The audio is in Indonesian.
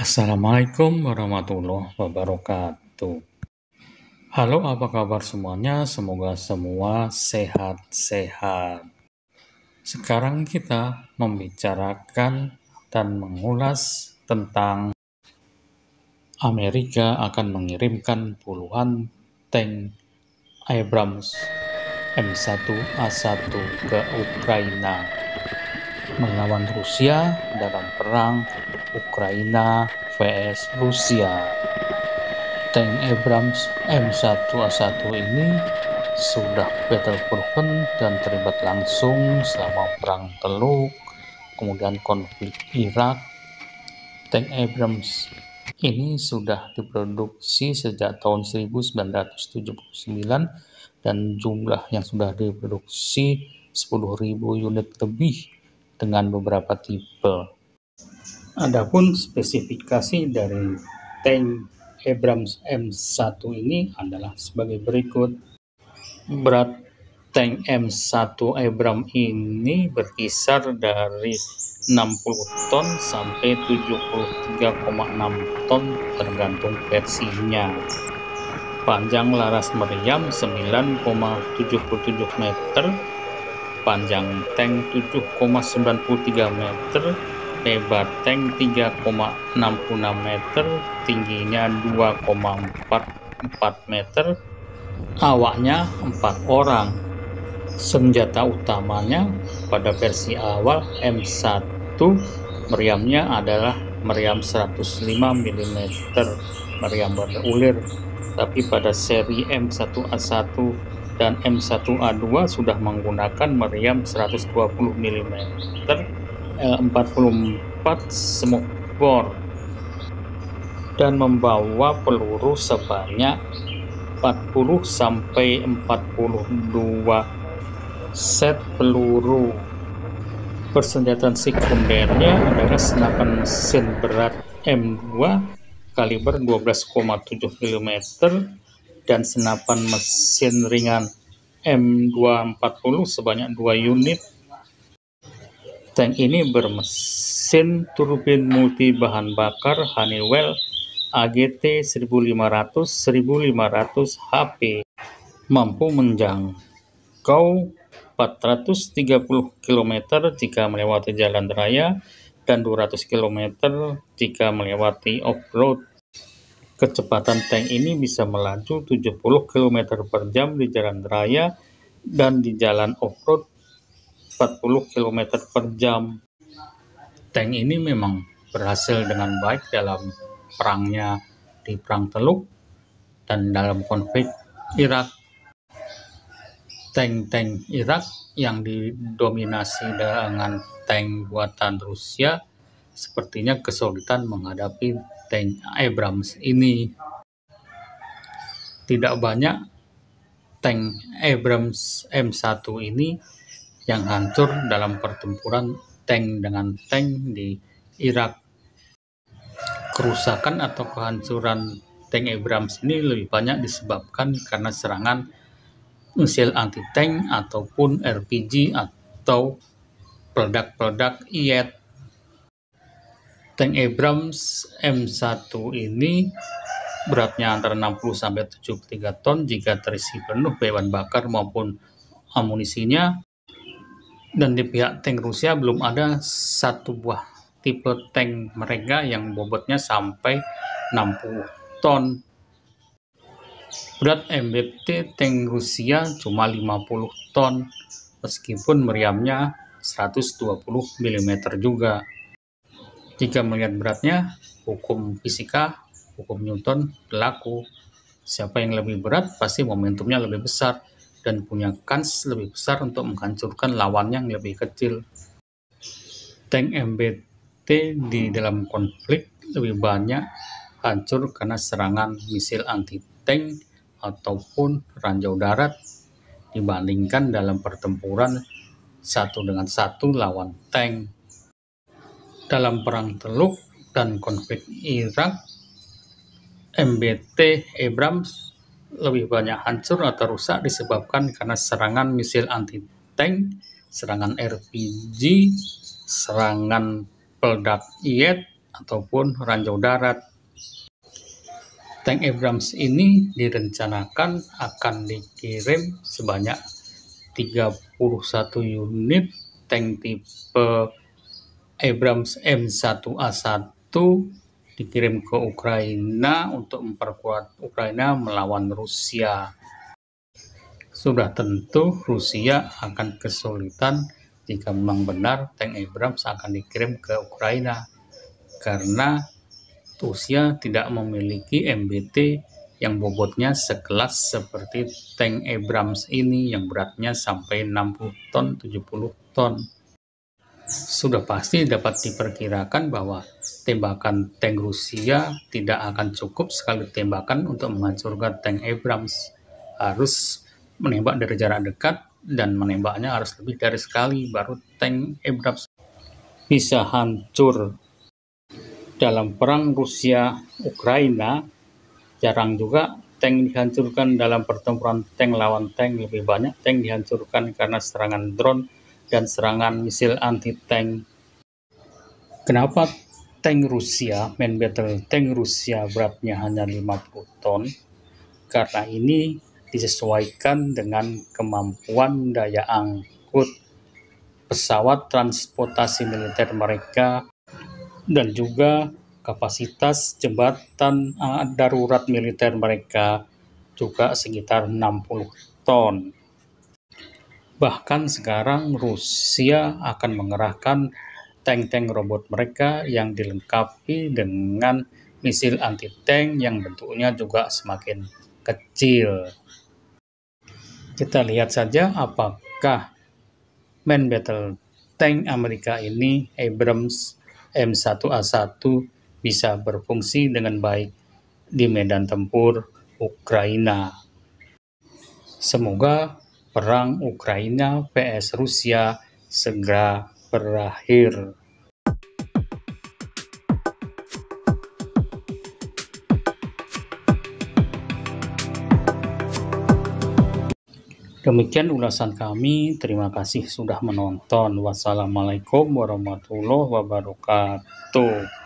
Assalamualaikum warahmatullahi wabarakatuh. Halo, apa kabar semuanya? Semoga semua sehat-sehat. Sekarang kita membicarakan dan mengulas tentang Amerika akan mengirimkan puluhan tank Abrams M1A1 ke Ukraina melawan Rusia dalam perang Ukraina vs Rusia. Tank Abrams M1A1 ini sudah battle proven dan terlibat langsung selama Perang Teluk, kemudian konflik Irak. Tank Abrams ini sudah diproduksi sejak tahun 1979 dan jumlah yang sudah diproduksi 10.000 unit lebih dengan beberapa tipe. Adapun spesifikasi dari tank Abrams M1 ini adalah sebagai berikut. Berat tank M1 Abrams ini berkisar dari 60 ton sampai 73,6 ton tergantung versinya. Panjang laras meriam 9,77 meter, panjang tank 7,93 meter, lebar tank 3,66 meter, tingginya 2,44 meter, awaknya 4 orang. Senjata utamanya pada versi awal M1 meriamnya adalah meriam 105 mm meriam berulir, tapi pada seri M1A1 dan M1A2 sudah menggunakan meriam 120 mm L44 smoke bore dan membawa peluru sebanyak 40-42 set peluru. Persenjataan sekundernya adalah senapan mesin berat M2 kaliber 12,7 mm dan senapan mesin ringan M240 sebanyak 2 unit. Tank ini bermesin turbin multi bahan bakar Honeywell AGT 1500 HP, mampu menjangkau 430 km jika melewati jalan raya dan 200 km jika melewati off-road. Kecepatan tank ini bisa melaju 70 km per jam di jalan raya dan di jalan off-road 40 km per jam. Tank ini memang berhasil dengan baik dalam perangnya di Perang Teluk dan dalam konflik Irak. Tank-tank Irak yang didominasi dengan tank buatan Rusia sepertinya kesulitan menghadapi tank Abrams ini. Tidak banyak tank Abrams M1 ini yang hancur dalam pertempuran tank dengan tank di Irak. Kerusakan atau kehancuran tank Abrams ini lebih banyak disebabkan karena serangan misil anti-tank ataupun RPG atau peledak-peledak IET. Tank Abrams M1 ini beratnya antara 60-73 ton jika terisi penuh bahan bakar maupun amunisinya. Dan di pihak tank Rusia belum ada satu buah tipe tank mereka yang bobotnya sampai 60 ton. Berat MBT tank Rusia cuma 50 ton, meskipun meriamnya 120 mm juga. Jika melihat beratnya, hukum fisika, hukum Newton berlaku. Siapa yang lebih berat, pasti momentumnya lebih besar dan punya kans lebih besar untuk menghancurkan lawannya yang lebih kecil. Tank MBT di dalam konflik lebih banyak hancur karena serangan misil anti-tank ataupun ranjau darat dibandingkan dalam pertempuran satu dengan satu lawan tank. Dalam Perang Teluk dan konflik Irak, MBT Abrams lebih banyak hancur atau rusak disebabkan karena serangan misil anti-tank, serangan RPG, serangan peledak IET, ataupun ranjau darat. Tank Abrams ini direncanakan akan dikirim sebanyak 31 unit tank tipe Abrams M1A1 dikirim ke Ukraina untuk memperkuat Ukraina melawan Rusia. Sudah tentu Rusia akan kesulitan jika memang benar tank Abrams akan dikirim ke Ukraina, karena Rusia tidak memiliki MBT yang bobotnya sekelas seperti tank Abrams ini yang beratnya sampai 60 ton, 70 ton. Sudah pasti dapat diperkirakan bahwa tembakan tank Rusia tidak akan cukup sekali tembakan untuk menghancurkan tank Abrams. Harus menembak dari jarak dekat dan menembaknya harus lebih dari sekali baru tank Abrams bisa hancur. Dalam perang Rusia-Ukraina, jarang juga tank dihancurkan. Dalam pertempuran tank lawan tank, lebih banyak tank dihancurkan karena serangan drone dan serangan misil anti-tank. Kenapa tank Rusia, main battle tank Rusia beratnya hanya 50 ton? Karena ini disesuaikan dengan kemampuan daya angkut pesawat transportasi militer mereka dan juga kapasitas jembatan darurat militer mereka juga sekitar 60 ton. Bahkan sekarang Rusia akan mengerahkan tank-tank robot mereka yang dilengkapi dengan misil anti-tank yang bentuknya juga semakin kecil. Kita lihat saja apakah main battle tank Amerika ini, Abrams M1A1, bisa berfungsi dengan baik di medan tempur Ukraina. Semoga perang Ukraina vs Rusia segera berakhir. Demikian ulasan kami, terima kasih sudah menonton. Wassalamualaikum warahmatullahi wabarakatuh.